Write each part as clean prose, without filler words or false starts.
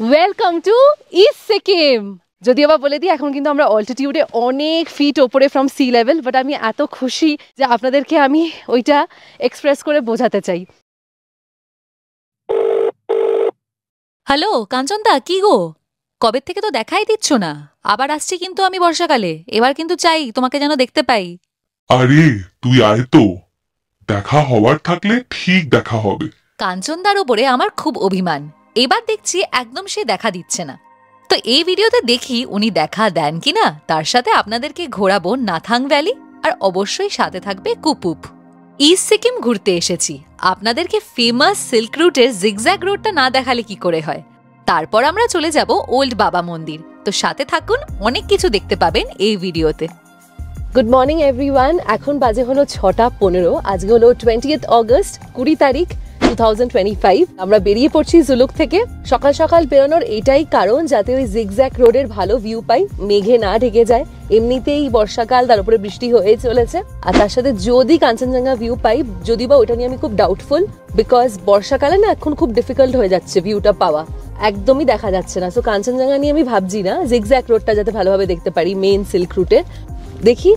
Welcome to east Sikkim. যদিও বা বলে দিই, এখন কিন্তু আমরা অল্টিটিউডে অনেক ফিট ওপরে ফ্রম সি লেভেল, বাট আমি এত খুশি যে আপনাদেরকে আমি ওইটা এক্সপ্রেস করে বোঝাতে চাই। হ্যালো কাঞ্চনদা, কি গো? কবে থেকে তো দেখাই দিচ্ছ না। আবার আসছি কিন্তু আমি বর্ষাকালে, এবার কিন্তু চাই তোমাকে যেন দেখতে পাই। আরে তুই আয় তো, দেখা হওয়ার থাকলে ঠিক দেখা হবে। কাঞ্চনদার ওপরে আমার খুব অভিমান, এবার দেখছি একদম সে দেখা দিচ্ছে না। তো এই ভিডিওতে দেখি উনি দেখা দেন কিনা। তার সাথে আপনাদেরকে ঘোরাবো নাথাং ভ্যালি, আর অবশ্যই সাথে থাকবে কুপুপ। ইস্ট সিকিম ঘুরতে এসেছি, আপনাদেরকে ফেমাস সিল্ক রুটের জিগজ্যাগ রোডটা না দেখালে কি করে হয়। তারপর আমরা চলে যাব ওল্ড বাবা মন্দির। তো সাথে থাকুন, অনেক কিছু দেখতে পাবেন এই ভিডিওতে। Good morning everyone. এখন বাজে হলো 6:15। আজকে হলো 20 অগস্ট, 20 তারিখ 2025। আমরা বেরিয়ে পড়ছি জুলুক থেকে। সকাল সকাল বেরোনোর এটাই কারণ যাতে ওই জিগজ্যাগ রোডের ভালো ভিউ পাই, মেঘে না ঢেকে যায়। এমনিতেই বর্ষাকাল, তার উপরে বৃষ্টি হয়ে চলেছে, আর তার সাথে যদি কাঞ্চনজঙ্ঘা ভিউ পাই, যদি বা ওটা নিয়ে আমি খুব ডাউটফুল, বিকজ বর্ষাকালে না এখন খুব ডিফিকাল্ট হয়ে যাচ্ছে ভিউটা পাওয়া, একদমই দেখা যাচ্ছে না। সো কাঞ্চনজঙ্ঘা নিয়ে আমি ভাবছি না, জিগজ্যাগ রোডটা যাতে ভালোভাবে দেখতে পারি মেইন সিল্ক রুটে। দেখি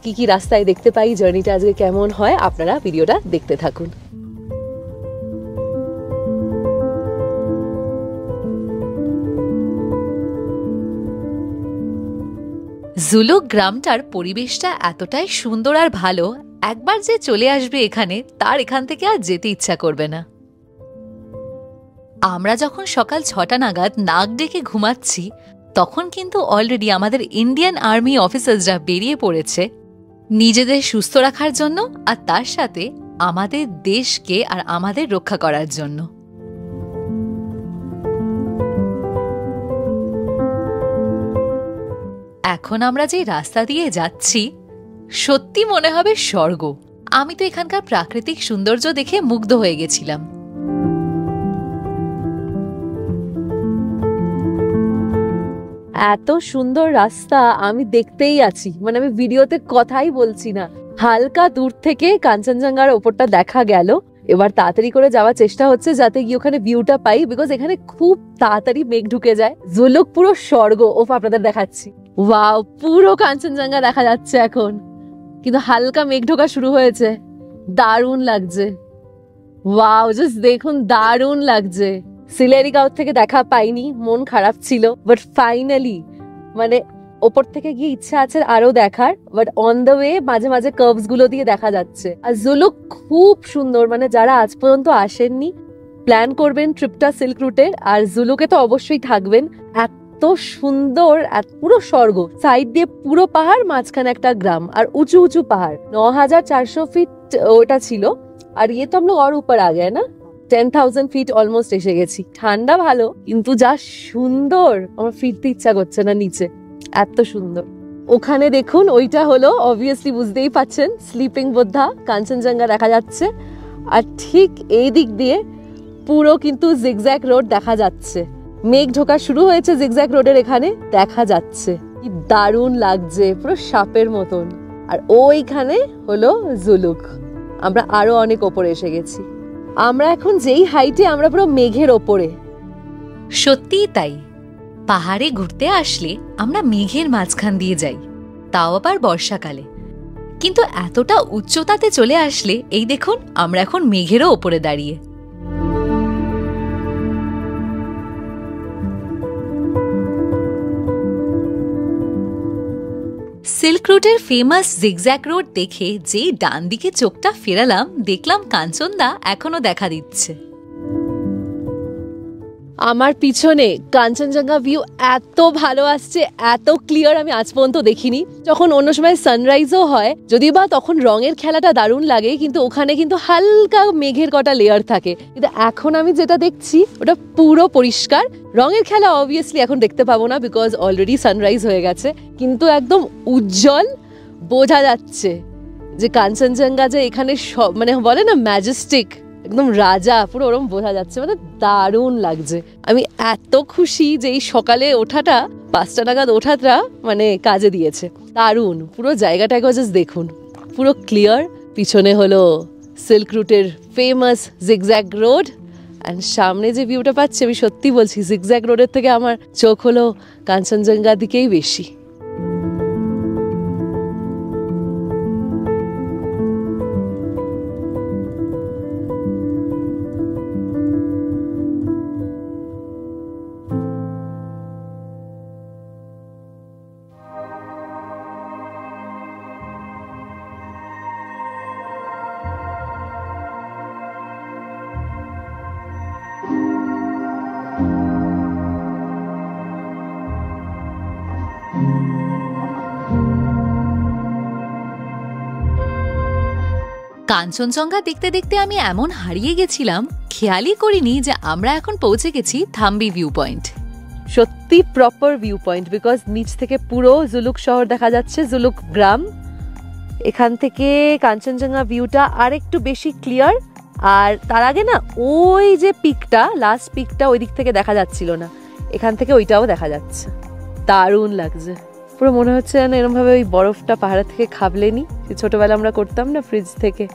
কি কি রাস্তায় দেখতে পাই, জার্নিটা আজকে কেমন হয়, আপনারা ভিডিওটা দেখতে থাকুন। জুলুক গ্রামটার পরিবেশটা এতটাই সুন্দর আর ভালো, একবার যে চলে আসবে এখানে, তার এখান থেকে আর যেতে ইচ্ছা করবে না। আমরা যখন সকাল 6টা নাগাদ নাক ডেকে ঘুমাচ্ছি, তখন কিন্তু অলরেডি আমাদের ইন্ডিয়ান আর্মি অফিসার্সরা বেরিয়ে পড়েছে নিজেদের সুস্থ রাখার জন্য, আর তার সাথে আমাদের দেশকে আর আমাদের রক্ষা করার জন্য। এখন আমরা যে রাস্তা দিয়ে যাচ্ছি, সত্যি মনে হবে স্বর্গ। আমি তো এখানকার প্রাকৃতিক সৌন্দর্য দেখে মুগ্ধ হয়ে গেছিলাম। এত সুন্দর রাস্তা আমি দেখতেই আছি, মানে আমি ভিডিওতে কথাই বলছি না। হালকা দূর থেকে কাঞ্চনজঙ্ঘার ওপরটা দেখা গেল, এবার তাড়াতাড়ি করে যাওয়ার চেষ্টা হচ্ছে যাতে গিয়ে ওখানে ভিউটা পাই, বিকজ এখানে খুব তাড়াতাড়ি মেঘ ঢুকে যায়। জুলুক পুরো স্বর্গ। ওফ, আপনাদের দেখাচ্ছি, ওয়াও, পুরো কাঞ্চনজঙ্ঘা দেখা যাচ্ছে এখন, কিন্তু হালকা মেঘ ঢোকা শুরু হয়েছে। দারুণ লাগছে, ওয়াও, জাস্ট দেখুন, দারুণ লাগছে। সিলেরিগাঁও থেকে দেখা পাইনি, মন খারাপ ছিল, বাট ফাইনালি মানে ওপর থেকে গিয়ে ইচ্ছা আছে আরো দেখার, বাট অন দ্য ওয়ে মাঝে মাঝে কার্ভস গুলো দিয়ে দেখা যাচ্ছে। আর জুলুক খুব সুন্দর, মানে যারা আজ পর্যন্ত আসেননি, প্ল্যান করবেন ট্রিপটা সিল্ক রুটের, আর জুলুকে তো অবশ্যই থাকবেন। এত সুন্দর, পুরো স্বর্গ। সাইড দিয়ে পুরো পাহাড়, মাঝখানে একটা গ্রাম, আর উঁচু উঁচু পাহাড়। 9400 ফিট ওটা ছিল, আর ইয়ে তো আমরা और ऊपर आ गए ना, 10,000 ফিট অলমোস্ট এসে গেছি। ঠান্ডা ভালো, কিন্তু যা সুন্দর, আমার ফিরতে ইচ্ছা করছে না নিচে, এত সুন্দর। ওখানে দেখুন, ওইটা হলো অবভিয়াসলি বুঝতেই পাচ্ছেন স্লিপিং বুদ্ধা, কাঞ্চনজঙ্ঘা দেখা যাচ্ছে। আর ঠিক এই দিক দিয়ে পুরো কিন্তু জিগজ্যাগ রোড দেখা যাচ্ছে। মেঘ ঢোকা শুরু হয়েছে জিগজ্যাগ রোডের এখানে, দেখা যাচ্ছে কি দারুণ লাগছে, পুরো সাপের মতন। আর ওইখানে হলো জুলুক। আমরা আরো অনেক ওপরে এসে গেছি। আমরা এখন যেই হাইটে, আমরা পুরো মেঘের ওপরে। সত্যিই তাই, পাহাড়ে ঘুরতে আসলে আমরা মেঘের মাঝখান দিয়ে যাই, তাও আবার বর্ষাকালে। কিন্তু এতটা উচ্চতাতে চলে আসলে, এই দেখুন আমরা এখন মেঘেরও ওপরে দাঁড়িয়ে। সিল্ক রুটের ফেমাস জিগজ্যাগ রোড দেখে যেই ডান দিকে চোখটা ফেরালাম, দেখলাম কাঞ্চনদা এখনো দেখা দিচ্ছে। আমার পিছনে কাঞ্চনজঙ্ঘা ভিউ এত ভালো আসছে, এত ক্লিয়ার আমি আজ পর্যন্ত দেখিনি। যখন অন্য সময় সানরাইজও হয়, যদিও বা তখন রঙের খেলাটা দারুণ লাগে, কিন্তু ওখানে কিন্তু হালকা মেঘের কটা লেয়ার থাকে। কিন্তু এখন আমি যেটা দেখছি ওটা পুরো পরিষ্কার। রঙের খেলা অবভিয়াসলি এখন দেখতে পাবো না, বিকজ অলরেডি সানরাইজ হয়ে গেছে, কিন্তু একদম উজ্জ্বল বোঝা যাচ্ছে যে কাঞ্চনজঙ্ঘা যে এখানে সব, মানে বলে না ম্যাজেস্টিক, একদম রাজা, পুরো ওরম বোঝা যাচ্ছে, মানে দারুণ লাগছে। আমি এত খুশি যে এই সকালে ওঠাটা, 5টা নাগাদ ওঠাটা মানে কাজে দিয়েছে। দারুণ পুরো জায়গাটা, জাস্ট দেখুন, পুরো ক্লিয়ার। পিছনে হলো সিল্ক রুটের ফেমাস জিগজ্যাগ রোড, অ্যান্ড সামনে যে ভিউটা পাচ্ছি আমি সত্যি বলছি জিগজ্যাগ রোডের থেকে আমার চোখ হলো কাঞ্চনজঙ্ঘার দিকেই বেশি। কাঞ্চনজঙ্ঘা দেখতে দেখতে আমি এমন হারিয়ে গেছিলাম, খেয়ালই করিনি যে আমরা এখন পৌঁছে গেছি থাম্বি ভিউ পয়েন্ট। সত্যি প্রপার ভিউ পয়েন্ট, বিকজ নিচ থেকে পুরো জুলুক শহর দেখা যাচ্ছে, জুলুক গ্রাম। এখান থেকে কাঞ্চনজঙ্ঘা ভিউটা আর একটু বেশি ক্লিয়ার। আর তার আগে না ওই যে পিকটা, লাস্ট পিকটা ওই দিক থেকে দেখা যাচ্ছিল না, এখান থেকে ওইটাও দেখা যাচ্ছে। দারুণ লাগছে, পুরো মনে হচ্ছে যেন এরকম ভাবে ওই বরফটা পাহাড়ের থেকে খাবলে নি, ছোটবেলা আমরা করতাম না ফ্রিজ থেকে।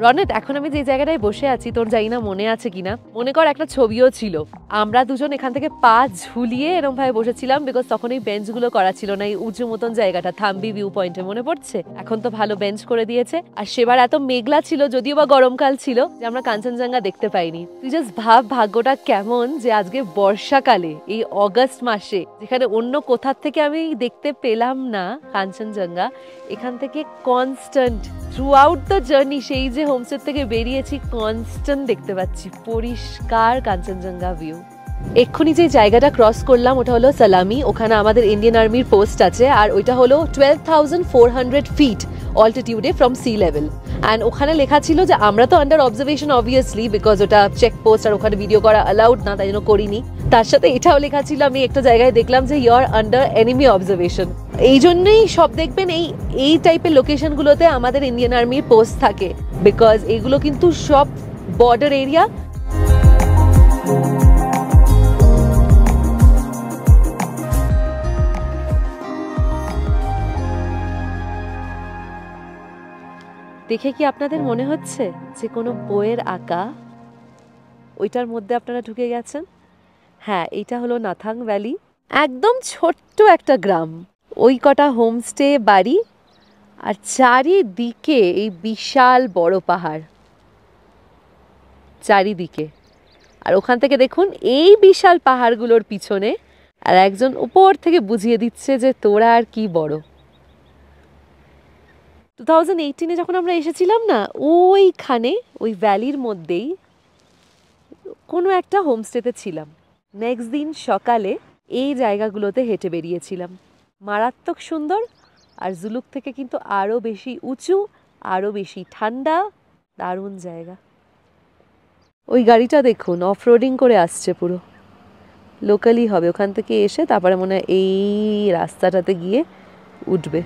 রনেট, এখন আমি যে জায়গাটায় বসে আছি তোর জানি না মনে আছে কিনা, মনে কর একটা ছবিও ছিল, আমরা দুজন এখান থেকে পা ঝুলিয়ে এরকম ভাবে বসেছিলাম, বিকজ তখন এই বেঞ্চ গুলো করা ছিল না, এই উঁচু মতন জায়গাটা থাম্বি ভিউ পয়েন্টে, মনে পড়ছে? এখন তো ভালো বেঞ্চ করে দিয়েছে। আর সেবার এত মেঘলা ছিল, যদিও বা গরমকাল ছিল, যে আমরা কাঞ্চনজঙ্ঘা দেখতে পাইনি। তুই জাস্ট ভাব ভাগ্যটা কেমন যে আজকে বর্ষাকালে এই অগস্ট মাসে, যেখানে অন্য কোথার থেকে আমি দেখতে পেলাম না কাঞ্চনজঙ্ঘা, এখান থেকে constant through out the journey, সেই যে হোমস্টে থেকে বেরিয়েছি কনস্ট্যান্ট দেখতে পাচ্ছি পরিষ্কার কাঞ্চনজঙ্ঘা ভিউ। এক্ষুনি যে জায়গাটা ক্রস করলাম ওটা হলো সালামি, ওখানে আমাদের ইন্ডিয়ান আর্মির পোস্ট আছে, আর ওইটা হলো 12,400 ফিট অল্টিটিউডে ফ্রম সি লেভেল। অ্যান্ড ওখানে লেখা ছিল যে আমরা তো আন্ডার অবজারভেশন অবভিয়াসলি, বিকজ ওটা চেক পোস্ট আর ওখানে ভিডিও করা অ্যালাউড না, তাই জন্য করিনি। তার সাথে এটাও লেখা ছিল, আমি একটা জায়গায় দেখলাম যে ইউর আন্ডার এনিমি অবজারভেশন। এই জন্যই সব দেখবেন এই টাইপের লোকেশনগুলোতে আমাদের ইন্ডিয়ান আর্মির পোস্ট থাকে, বিকজ এগুলো কিন্তু সব বর্ডার এরিয়া। দেখে কি আপনাদের মনে হচ্ছে যে কোনো বইয়ের আঁকা ওইটার মধ্যে আপনারা ঢুকে গেছেন? হ্যাঁ, এটা হলো নাথাং ভ্যালি, একদম ছোট্ট একটা গ্রাম, ওই কটা হোমস্টে, বাড়ি, আর চারিদিকে এই বিশাল বড় পাহাড় চারিদিকে। আর ওখান থেকে দেখুন এই বিশাল পাহাড়গুলোর পিছনে আর একজন উপর থেকে বুঝিয়ে দিচ্ছে যে তোরা আর কি বড়। 2018-এ যখন আমরা এসেছিলাম না, ওইখানে ওই ভ্যালির মধ্যেই কোনো একটা হোমস্টেতে ছিলাম। নেক্সট দিন সকালে এই জায়গাগুলোতে হেঁটে বেরিয়েছিলাম, মারাত্মক সুন্দর। আর জুলুক থেকে কিন্তু আরও বেশি উঁচু, আরও বেশি ঠান্ডা, দারুণ জায়গা। ওই গাড়িটা দেখুন অফ রোডিং করে আসছে, পুরো লোকালই হবে, ওখান থেকে এসে তারপরে মনে হয় এই রাস্তাটাতে গিয়ে উঠবে।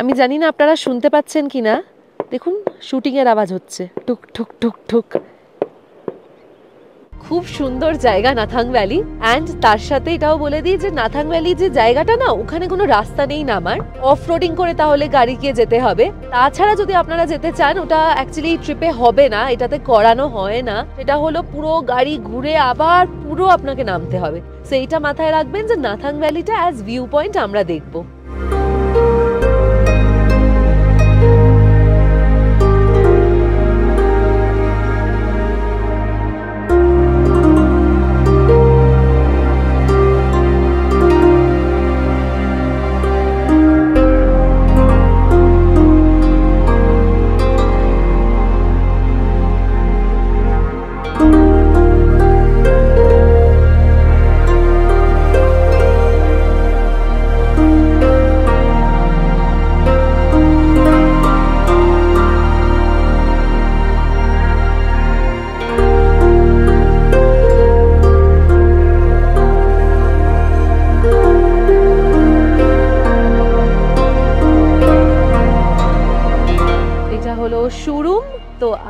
আমি জানি না আপনারা শুনতে পাচ্ছেন কিনা, দেখুন শুটিং এর আওয়াজ হচ্ছে, টুক টুক টুক টুক। খুব সুন্দর জায়গা নাথাং ভ্যালি। অ্যান্ড তার সাথে এটাও বলে দিই যে নাথাং ভ্যালি যে জায়গাটা না, ওখানে কোনো রাস্তা নেই নামার, অফ রোডিং করে তাহলে গাড়ি গিয়ে যেতে হবে। তাছাড়া যদি আপনারা যেতে চান, ওটা অ্যাকচুয়ালি ট্রিপে হবে না, এটাতে করানো হয় না, সেটা হলো পুরো গাড়ি ঘুরে আবার পুরো আপনাকে নামতে হবে। সো এইটা মাথায় রাখবেন যে নাথাং ভ্যালিটা অ্যাজ ভিউ পয়েন্ট আমরা দেখবো।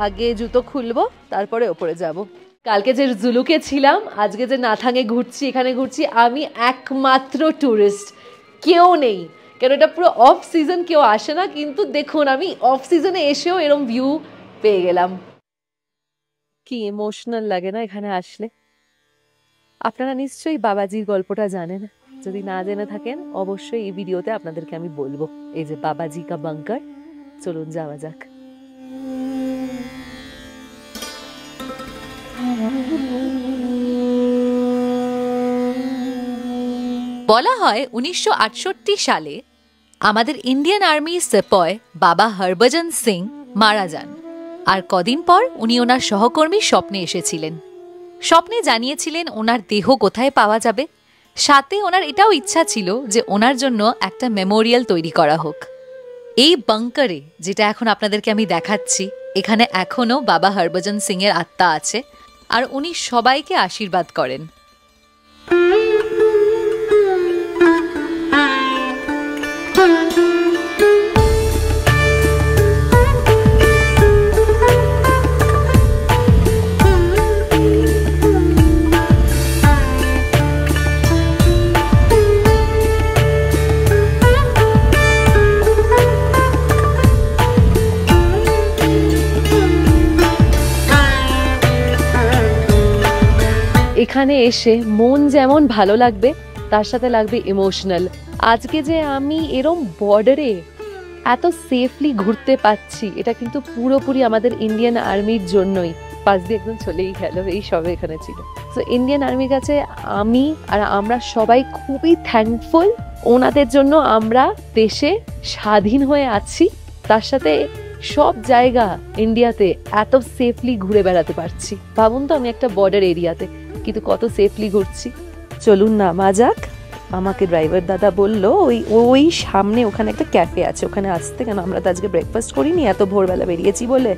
আগে জুতো খুলবো, তারপরে ওপরে যাব। কালকে যে জুলুকে ছিলাম, আজকে যে নাথাঙে ঘুরছি, এখানে ঘুরছি, আমি একমাত্র ট্যুরিস্ট, কেউ নেই। কেন এটা পুরো অফ সিজন, কেউ আসে না। কিন্তু দেখুন আমি অফ সিজনে এসেও এরম ভিউ পেয়ে গেলাম। কি ইমোশনাল লাগে না এখানে আসলে। আপনারা নিশ্চয়ই বাবাজির গল্পটা জানেন, যদি না জেনে থাকেন অবশ্যই এই ভিডিওতে আপনাদেরকে আমি বলবো। এই যে বাবাজি কা বাংকার, চলুন যাওয়া যাক। বলা হয় 1968 সালে আমাদের ইন্ডিয়ান আর্মির সিপাহি বাবা হরভজন সিং মারা যান। আর কদিন পর উনি ওনার সহকর্মীর স্বপ্নে এসেছিলেন। স্বপ্নে জানিয়েছিলেন ওনার দেহ কোথায় পাওয়া যাবে, সাথে ওনার এটাও ইচ্ছা ছিল যে ওনার জন্য একটা মেমোরিয়াল তৈরি করা হোক। এই বাংকারে, যেটা এখন আপনাদেরকে আমি দেখাচ্ছি, এখানে এখনো বাবা হরভজন সিং এর আত্মা আছে আর উনি সবাইকে আশীর্বাদ করেন। এখানে এসে মন যেমন ভালো লাগবে, তার সাথে লাগবে ইমোশনাল। আজকে যে আমি এরম বর্ডারে এত সেফলি ঘুরতে পাচ্ছি, এটা কিন্তু পুরোপুরি আমাদের ইন্ডিয়ান আর্মির জন্যই। পাশ দিয়ে একদম চলেই গেল, এই সবে এখানে ছিল। তো ইন্ডিয়ান আর্মির কাছে আমি আর আমরা সবাই খুবই থ্যাঙ্কফুল। ওনাদের জন্য আমরা দেশে স্বাধীন হয়ে আছি, তার সাথে সব জায়গা ইন্ডিয়াতে এত সেফলি ঘুরে বেড়াতে পারছি। ভাবুন তো, আমি একটা বর্ডার এরিয়াতে, কিন্তু কত সেফলি ঘুরছি। চলুন নামা যাক। আমাকে ড্রাইভার দাদা বললো ওই সামনে ওখানে একটা ক্যাফে আছে, ওখানে আসতে। কেন আমরা তো আজকে ব্রেকফাস্ট করিনি, এত ভোরবেলা বেরিয়েছি বলে।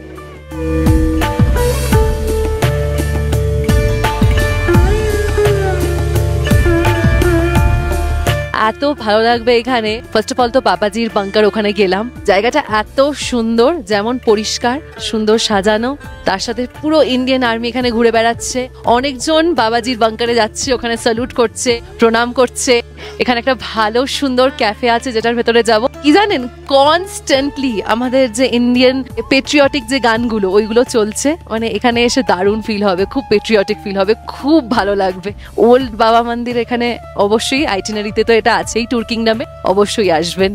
এত ভালো লাগবে এখানে। ফার্স্ট অফ অল তো বাবাজির বাংকার, ওখানে গেলাম। জায়গাটা এত সুন্দর, যেমন পরিষ্কার, সুন্দর সাজানো, তার সাথে পুরো ইন্ডিয়ান আর্মি এখানে ঘুরে বেড়াচ্ছে। অনেকজন বাবাজির বাংকারে যাচ্ছে, ওখানে স্যালুট করছে, প্রণাম করছে। এখানে একটা ভালো সুন্দর ক্যাফে আছে, যেটার ভেতরে যাব। কি জানেন, কনস্ট্যান্টলি আমাদের যে ইন্ডিয়ান পেট্রিয়টিক যে গানগুলো, ওইগুলো চলছে। মানে এখানে এসে দারুণ ফিল হবে, খুব পেট্রিয়টিক ফিল হবে, খুব ভালো লাগবে। ওল্ড বাবা মন্দির এখানে অবশ্যই, আইটিনারিতে তো এটা আছেই, ট্যুর কিংডমে অবশ্যই আসবেন।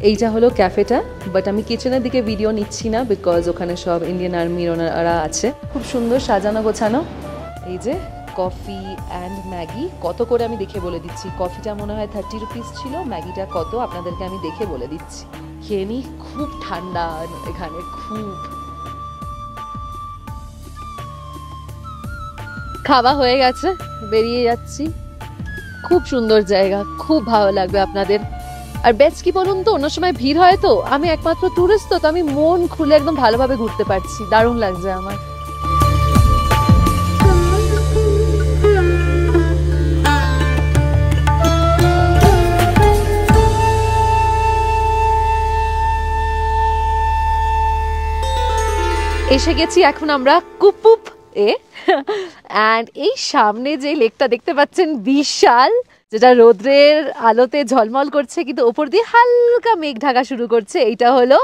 এইটা হলো ক্যাফেটা, বাট আমি কিচেনের দিকে ভিডিও নিচ্ছি না, বিকজ ওখানে সব ইন্ডিয়ান আর্মির ওনারা আছে। খুব সুন্দর সাজানো গোছানো। এই যে কফি অ্যান্ড ম্যাগি, কত করে আমি দেখে বলে দিচ্ছি। কফিটা মনে হয় 30 রুপিস ছিল, ম্যাগিটা কত আপনাদেরকে আমি দেখে বলে দিচ্ছি। খেয়ে নি। খুব ঠান্ডা এখানে, খুব। খাওয়া হয়ে গেছে, বেরিয়ে যাচ্ছি। খুব সুন্দর জায়গা, খুব ভালো লাগবে আপনাদের। আর বেস্ট কি বলুন তো, অন্য সময় ভিড় হয় তো, আমি একমাত্র টুরিস্ট, তো আমি মন খুলে একদম ভালোভাবে ঘুরতে পারছি। দারুণ লাগছে আমার। এসে গেছি এখন আমরা কুপুপ এ। অ্যান্ড এই সামনে যে লেকটা দেখতে পাচ্ছেন, বিশাল, যেটা রোদ্রের আলোতে ঝলমল করছে, কিন্তু ওপর দিয়ে হালকা মেঘ ঢাকা শুরু করছে। এইটা হলো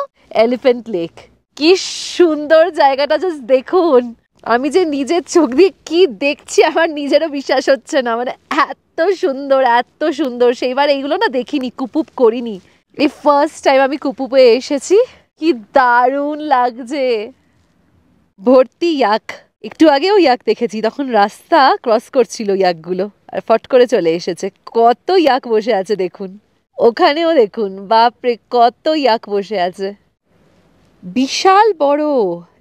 এলিফ্যান্ট লেক। কি সুন্দর জায়গাটা, জাস্ট দেখুন। আমি যে নিজের চোখ দিয়ে কি দেখছি, আমার নিজেরও বিশ্বাস হচ্ছে না। মানে এত সুন্দর, এত সুন্দর। সেইবার এইগুলো না দেখিনি, কুপুপ করিনি। এই ফার্স্ট টাইম আমি কুপুপে এসেছি। কি দারুণ লাগছে। ভর্তি ইয়াক। একটু আগেও ইয়াক দেখেছি, তখন রাস্তা ক্রস করছিল ইয়াকগুলো, আর ফট করে চলে এসেছে। কত ইয়াক বসে আছে দেখুন, ওখানেও দেখুন, বাপরে কত ইয়াক বসে আছে। বিশাল বড়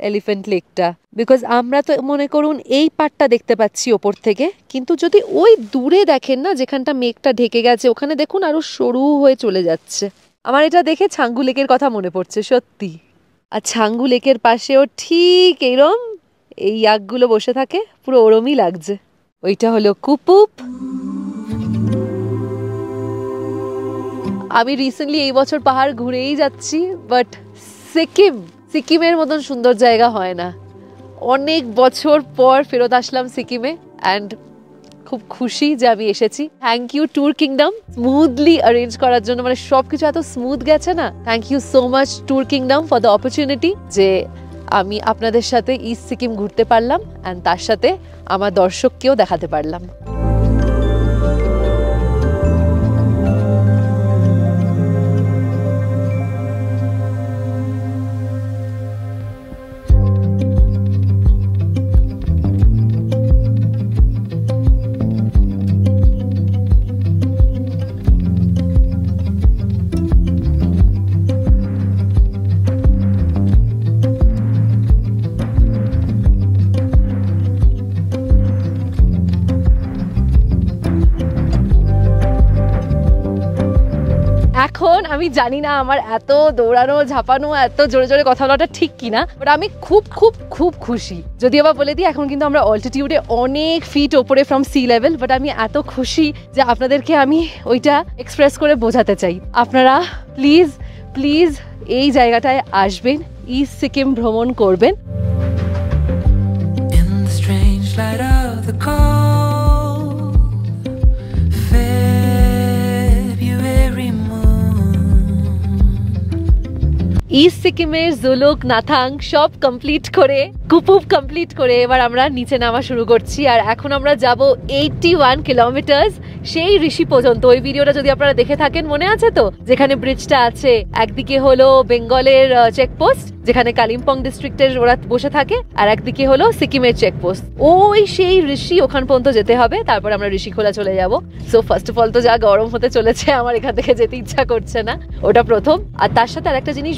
এলিফ্যান্ট লেকটা। বিকজ আমরা তো মনে করুন এই পার্টটা দেখতে পাচ্ছি ওপর থেকে, কিন্তু যদি ওই দূরে দেখেন না, যেখানটা মেঘটা ঢেকে গেছে, ওখানে দেখুন আরো সরু হয়ে চলে যাচ্ছে। আমার এটা দেখে ছাঙ্গু লেকের কথা মনে পড়ছে, সত্যি। আর ছাঙ্গু লেকের পাশেও ঠিক এইরম এই ইয়াকগুলো বসে থাকে, পুরো ওরমই লাগছে। ওইটা হলো কুপুপ। আমি রিসেন্টলি এই বছর পাহাড় ঘুরেই যাচ্ছি, বাট সিকিমের মতন সুন্দর জায়গা হয় না। অনেক বছর পর ফেরত আসলাম সিকিমে অ্যান্ড খুব খুশি যে আমি এসেছি। Thank you Tour Kingdom smoothly arrange করার জন্য, মানে সবকিছু এত স্মুথ গেছে না। Thank you so much Tour Kingdom for the opportunity যে আমি আপনাদের সাথে ইস্ট সিকিম ঘুরতে পারলাম অ্যান্ড তার সাথে আমার দর্শককেও দেখাতে পারলাম। এখন আমি জানি না আমার এত দৌড়ানো ঝাঁপানো এত জোরে জোরে কথা বলাটা ঠিক কিনা, বাট আমি খুব খুব খুব খুশি। যদি আবার বলে দিই এখন কিন্তু আমরা অল্টিটিউডে অনেক ফিট ওপরে ফ্রম সি লেভেল, বাট আমি এত খুশি যে আপনাদেরকে আমি ওইটা এক্সপ্রেস করে বোঝাতে চাই। আপনারা প্লিজ প্লিজ এই জায়গাটায় আসবেন, ইস্ট সিকিম ভ্রমণ করবেন। ইস্ট সিকিমের জুলুক নাথাং সব কমপ্লিট করে, কুপুপ কমপ্লিট করে এবার আমরা নিচে নামা শুরু করছি। আর এখন আমরা যাব 81 কিলোমিটার্স সেই ঋষি পর্যন্ত। ওই ভিডিওটা যদি আপনারা দেখে থাকেন মনে আছে তো, যেখানে ব্রিজটা আছে, একদিকে হলো বেঙ্গলের চেকপোস্ট যেখানে কালিম্পং ডিস্ট্রিক্টের ওরা বসে থাকে, আর একদিকে হলো সিকিমের চেকপোস্ট। ওই সেই ঋষি ওখান পর্যন্ত যেতে হবে, তারপর আমরা ঋষিখোলা চলে যাব। সো ফার্স্ট অফ অল তো যা গরম হতে চলেছে, আমার এখান থেকে যেতে ইচ্ছা করছে না, ওটা প্রথম। আর তার সাথে আর একটা জিনিস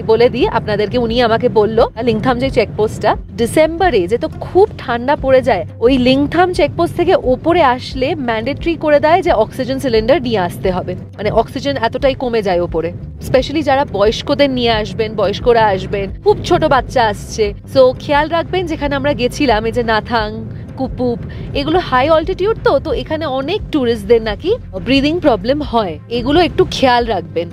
বলে দিই আপনাদেরকে, উনি আমাকে বললো লিংথাম যে চেকপোস্টটা ডিসেম্বরে যেহেতু খুব ঠান্ডা পড়ে যায়, ওই লিংথাম চেকপোস্ট থেকে ওপরে আসলে ম্যান্ডেটরি করে দেয় যে অক্সিজেন সিলিন্ডার নিয়ে আসতে হবে, মানে অক্সিজেন এতটাই কমে যায় ওপরে। স্পেশালি যারা বয়স্কদের নিয়ে আসবেন, বয়স্করা আসবেন, খুব ছোট বাচ্চা আসছে, সো খেয়াল রাখবেন। যেখানে আমরা গেছিলাম এই যে নাথাং, কুপুপ, এগুলো হাই অল্টিটিউড তো এখানে অনেক টুরিস্টদের নাকি ব্রিদিং প্রবলেম হয়, এগুলো একটু খেয়াল রাখবেন।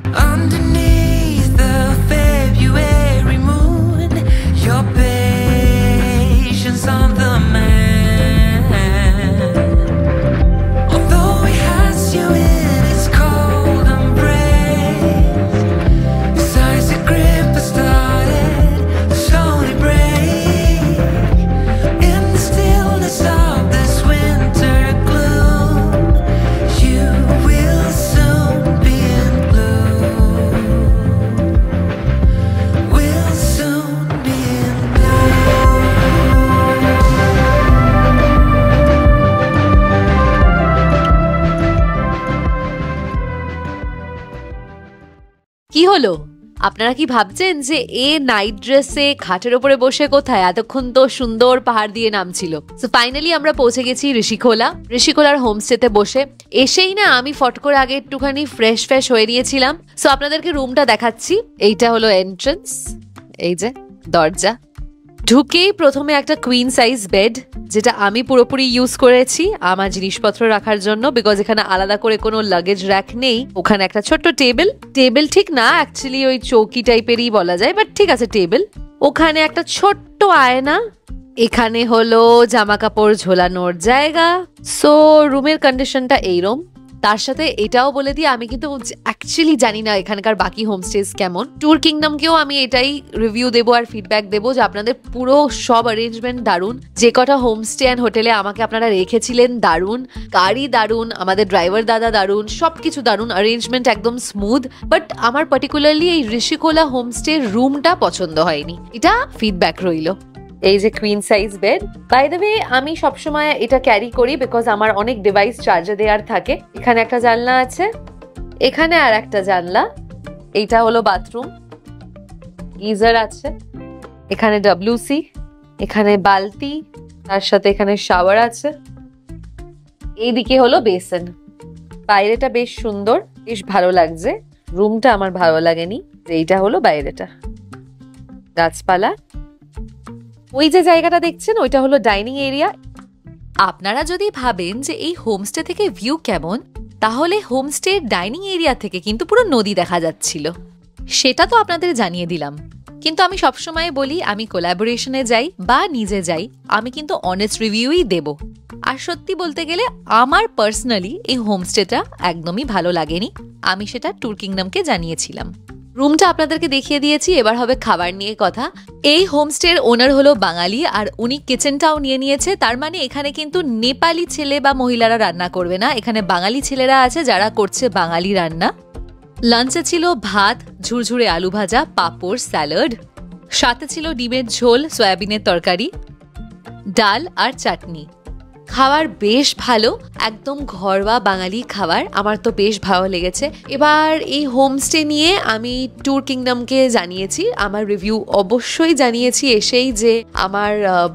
কি হলো, আপনারা কি ভাবছেন যে এ নাইট ড্রেসে খাটের ওপরে বসে কোথায়, এতক্ষণ তো সুন্দর পাহাড় দিয়ে নামছিল। সো ফাইনালি আমরা পৌঁছে গেছি ঋষিখোলার হোমস্টেতে বসে। এসেই না আমি ফট করে আগে একটুখানি ফ্রেশ হয়ে নিয়েছিলাম। সো আপনাদেরকে রুমটা দেখাচ্ছি। এইটা হলো এন্ট্রান্স, এই যে দরজা। ঢুকেই প্রথমে একটা কুইন সাইজ বেড, যেটা আমি পুরোপুরি ইউজ করেছি আমার জিনিসপত্র রাখার জন্য, বিকজ এখানে আলাদা করে কোনো লাগেজ র্যাক নেই। ওখানে একটা ছোট্ট টেবিল ঠিক না, অ্যাকচুয়ালি ওই চৌকি টাইপেরই বলা যায়, বাট ঠিক আছে টেবিল। ওখানে একটা ছোট্ট আয়না, এখানে হলো জামা কাপড় ঝোলানোর জায়গা। সো রুমের কন্ডিশনটা এইরকম। তার সাথে এটাও বলে দিই, আমি কিন্তু অ্যাকচুয়ালি জানি না এখানকার বাকি হোমস্টেজ কেমন। ট্যুর কিংডমকেও আমি এটাই রিভিউ দেবো আর ফিডব্যাক দেবো যে আপনাদের পুরো সব অ্যারেঞ্জমেন্ট দারুণ। যে কটা হোমস্টে অ্যান্ড হোটেলে আমাকে আপনারা রেখেছিলেন দারুণ, গাড়ি দারুণ, আমাদের ড্রাইভার দাদা দারুণ, সবকিছু দারুণ, অ্যারেঞ্জমেন্ট একদম স্মুথ। বাট আমার পার্টিকুলারলি এই ঋষিখোলা হোমস্টে রুমটা পছন্দ হয়নি, এটা ফিডব্যাক রইল। এই যে queen size bed, by the way আমি সবসময় এটা ক্যারি করি বিকজ আমার অনেক ডিভাইস চার্জে দেওয়ার থাকে। এখানে একটা জানলা আছে, এখানে আর একটা জানলা, এইটা হলো বাথরুম, গিজার আছে, এখানে WC, এখানে বালতি, তার সাথে এখানে শাওয়ার আছে, এইদিকে হলো বেসিন। বাইরেটা বেশ সুন্দর, বেশ ভালো লাগছে। রুমটা আমার ভালো লাগেনি, এইটা হলো বাইরেটা, গাছপালা। ওই যে জায়গাটা দেখছেন ওইটা হলো ডাইনিং এরিয়া। আপনারা যদি ভাবেন যে এই হোমস্টে থেকে ভিউ কেমন, তাহলে হোমস্টের ডাইনিং এরিয়া থেকে কিন্তু পুরো নদী দেখা যাচ্ছিল, সেটা তো আপনাদের জানিয়ে দিলাম। কিন্তু আমি সবসময় বলি আমি কোলাবোরেশনে যাই বা নিজে যাই, আমি কিন্তু অনেস্ট রিভিউই দেব। আর সত্যি বলতে গেলে আমার পার্সোনালি এই হোমস্টেটা একদমই ভালো লাগেনি, আমি সেটা ট্যুর কিংডমকে জানিয়েছিলাম। রুমটা আপনাদেরকে দেখিয়ে দিয়েছি, এবার হবে খাবার নিয়ে কথা। এই হোমস্টের ওনার হলো বাঙালি আর উনি কিচেনটাও নিয়ে নিয়েছে, তার মানে এখানে কিন্তু নেপালি ছেলে বা মহিলারা রান্না করবে না, এখানে বাঙালি ছেলেরা আছে যারা করছে বাঙালি রান্না। লাঞ্চে ছিল ভাত, ঝুরঝুরে আলু ভাজা, পাঁপড়, স্যালাড, সাথে ছিল ডিমের ঝোল, সয়াবিনের তরকারি, ডাল আর চাটনি। খাবার বেশ ভালো, একদম ঘরোয়া বাঙালি খাবার, আমার তো বেশ ভালো লেগেছে। এবার এই হোমস্টে নিয়ে আমি ট্যুর কিংডমকে জানিয়েছি, আমার রিভিউ অবশ্যই জানিয়েছি এসেই যে আমার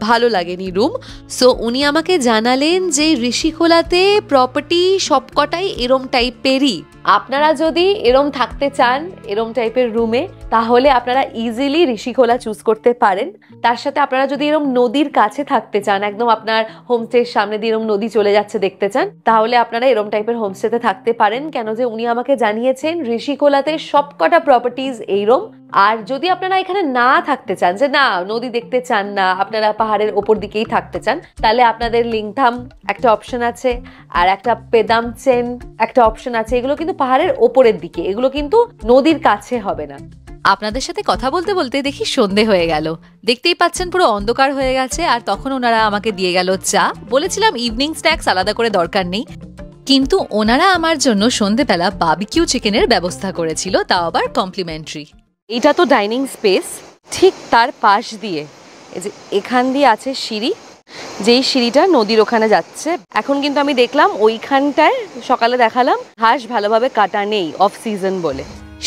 ভালো লাগেনি রুম। সো উনি আমাকে জানালেন যে ঋষিখোলাতে প্রপার্টি সবকটাই এরম টাইপেরই, আপনারা যদি এরম থাকতে চান এরম টাইপের রুমে তাহলে আপনারা ইজিলি ঋষিখোলা চুজ করতে পারেন। তার সাথে আপনারা যদি এরম নদীর কাছে থাকতে চান, একদম আপনার হোমস্টের সামনে দিয়ে এরম নদী চলে যাচ্ছে দেখতে চান, তাহলে আপনারা এরম টাইপের হোমস্টেতে থাকতে পারেন। কেন যে উনি আমাকে জানিয়েছেন ঋষিখোলাতে সবকটা প্রপার্টিজ এইরম। আর যদি আপনারা এখানে না থাকতে চান, যে না নদী দেখতে চান না, আপনারা পাহাড়ের ওপর দিকেই থাকতে চান, তাহলে আপনাদের লিংথাম একটা অপশন আছে আর একটা পেদামচেন একটা অপশন আছে। এগুলো কিন্তু পাহাড়ের ওপরের দিকে, এগুলো কিন্তু নদীর কাছে হবে না। আপনাদের সাথে কথা বলতে বলতে দেখি সন্ধে হয়ে গেল, দেখতেই পাচ্ছেন পুরো অন্ধকার হয়ে গেছে। আর তখন ওনারা আমাকে দিয়ে গেল চা। বলেছিলাম ইভিনিং স্ন্যাক্স আলাদা করে দরকার নেই, কিন্তু ওনারা আমার জন্য সন্ধেবেলা বারবিকিউ চিকেনের ব্যবস্থা করেছিল, তাও আবার কমপ্লিমেন্টারি। এইটা তো ডাইনিং স্পেস, ঠিক তার পাশ দিয়ে এই যে এখান দিয়ে আছে সিঁড়ি, যেই সিঁড়িটা নদীর ওখানে যাচ্ছে। এখন কিন্তু আমি দেখলাম ওইখানটায় সকালে দেখালাম ঘাস ভালোভাবে কাটা নেই, অফ সিজন বলে।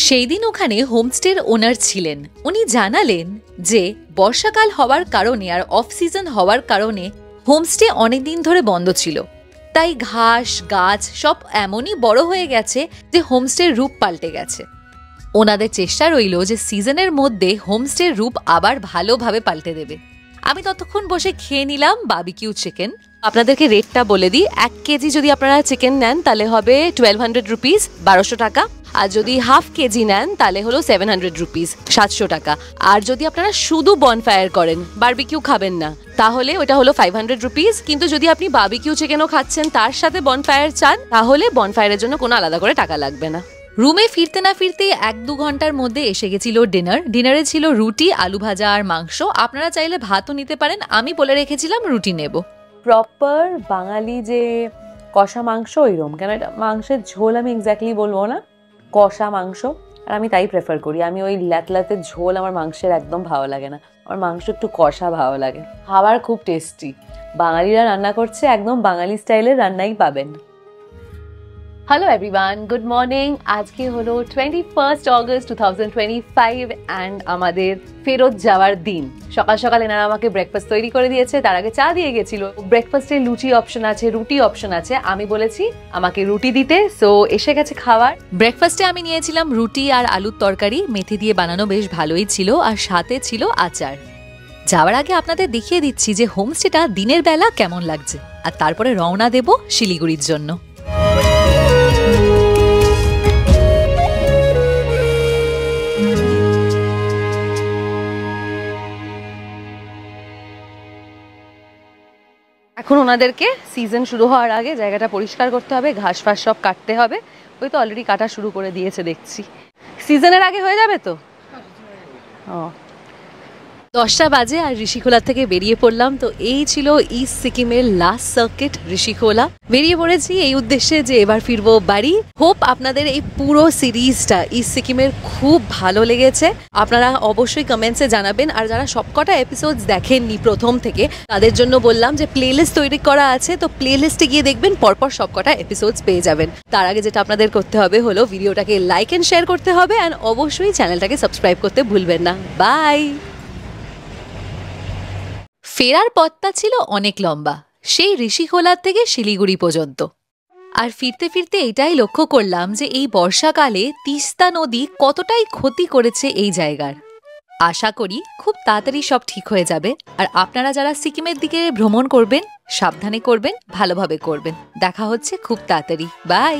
সেই দিন ওখানে হোমস্টের ওনার ছিলেন, উনি জানালেন যে বর্ষাকাল হওয়ার কারণে আর অফ সিজন হওয়ার কারণে হোমস্টে অনেকদিন ধরে বন্ধ ছিল, তাই ঘাস গাছ সব এমনই বড় হয়ে গেছে যে হোমস্টের রূপ পাল্টে গেছে। ওনাদের চেষ্টা রইল যে সিজনের মধ্যে হোমস্টের রূপ আবার ভালোভাবে পাল্টে দেবে। আমি ততক্ষণ বসে খেয়ে নিলাম বারবিকিউ চিকেন। আপনাদেরকে রেটটা বলে দিই, 1 কেজি যদি আপনারা চিকেন নেন তাহলে হবে 1200 রুপিস, 1200 টাকা। আর যদি হাফ কেজি নেন তাহলে হলো 700 রুপিস, 700 টাকা। আর যদি আপনারা শুধু বনফায়ার করেন, বারবিকিউ খাবেন না, তাহলে ওটা হলো 500 রুপিস। কিন্তু যদি আপনি বারবিকিউ চিকেনও খাচ্ছেন তার সাথে বনফায়ার চান, তাহলে বনফায়ারের জন্য কোনো আলাদা করে টাকা লাগবে না। রুমে ফিরতে না ফিরতে 1-2 ঘন্টার মধ্যে এসে গেছিল ডিনার। ডিনারে ছিল রুটি, আলু ভাজা আর মাংস। আপনারা চাইলে ভাতও নিতে পারেন, আমি বলে রেখেছিলাম রুটি নেব। প্রপার বাঙালি যে কষা মাংস ওইরকম, কেন এটা মাংসের ঝোল আমি এক্স্যাক্টলি বলবো না, কষা মাংস, আর আমি তাই প্রেফার করি। আমি ওই ল্যাতলাতের ঝোল আমার মাংসের একদম ভালো লাগে না, আমার মাংস একটু কষা ভালো লাগে। খাবার খুব টেস্টি, বাঙালিরা রান্না করছে, একদম বাঙালি স্টাইলের রান্নাই পাবেন। Hello everyone, good morning. আজকে হলো 21 অগস্ট 2025 অ্যান্ড আমাদের ফেরত যাওয়ার দিন। সকাল সকাল এনারা আমাকে ব্রেকফাস্ট তৈরি করে দিয়েছে, তার আগে চা দিয়ে গেছিল। ব্রেকফাস্টে লুচি অপশন আছে, রুটি অপশন আছে, আমি বলেছি আমাকে রুটি দিতে, সো এসে গেছে খাবার। ব্রেকফাস্টে আমি নিয়েছিলাম রুটি আর আলুর তরকারি, মেথি দিয়ে বানানো, বেশ ভালোই ছিল, আর সাথে ছিল আচার। যাওয়ার আগে আপনাদের দেখিয়ে দিচ্ছি যে হোমস্টেটা দিনের বেলা কেমন লাগছে, আর তারপরে রওনা দেব শিলিগুড়ির জন্য। এখন ওনাদেরকে সিজন শুরু হওয়ার আগে জায়গাটা পরিষ্কার করতে হবে, ঘাস ফাস সব কাটতে হবে। ওই তো অলরেডি কাটা শুরু করে দিয়েছে দেখছি। সিজনের আগে হয়ে যাবে তো? ও 10টা বাজে আর ঋষিখোলা থেকে বেরিয়ে পড়লাম। তো এই ছিল ইস্ট সিকিমের লাস্ট সার্কিট ঋষিখোলা। বেরিয়ে পড়েছি এই উদ্দেশ্যে যে এবার ফিরবো বাড়ি। হোপ আপনাদের এই পুরো সিরিজটা ইস্ট সিকিমের খুব ভালো লেগেছে। আপনারা অবশ্যই কমেন্টসে জানাবেন। আর যারা সবকটা এপিসোডস দেখেননি প্রথম থেকে, তাদের জন্য বললাম যে প্লেলিস্ট তৈরি করা আছে, তো প্লেলিস্টে গিয়ে দেখবেন, পরপর সবকটা এপিসোডস পেয়ে যাবেন। তার আগে যেটা আপনাদের করতে হবে হলো ভিডিওটাকে লাইক এন্ড শেয়ার করতে হবে, অ্যান্ড অবশ্যই চ্যানেলটাকে সাবস্ক্রাইব করতে ভুলবেন না। বাই। ফেরার পথটা ছিল অনেক লম্বা, সেই ঋষিখোলা থেকে শিলিগুড়ি পর্যন্ত। আর ফিরতে ফিরতে এটাই লক্ষ্য করলাম যে এই বর্ষাকালে তিস্তা নদী কতটাই ক্ষতি করেছে এই জায়গার। আশা করি খুব তাড়াতাড়ি সব ঠিক হয়ে যাবে। আর আপনারা যারা সিকিমের দিকে ভ্রমণ করবেন, সাবধানে করবেন, ভালোভাবে করবেন। দেখা হচ্ছে খুব তাড়াতাড়ি। বাই।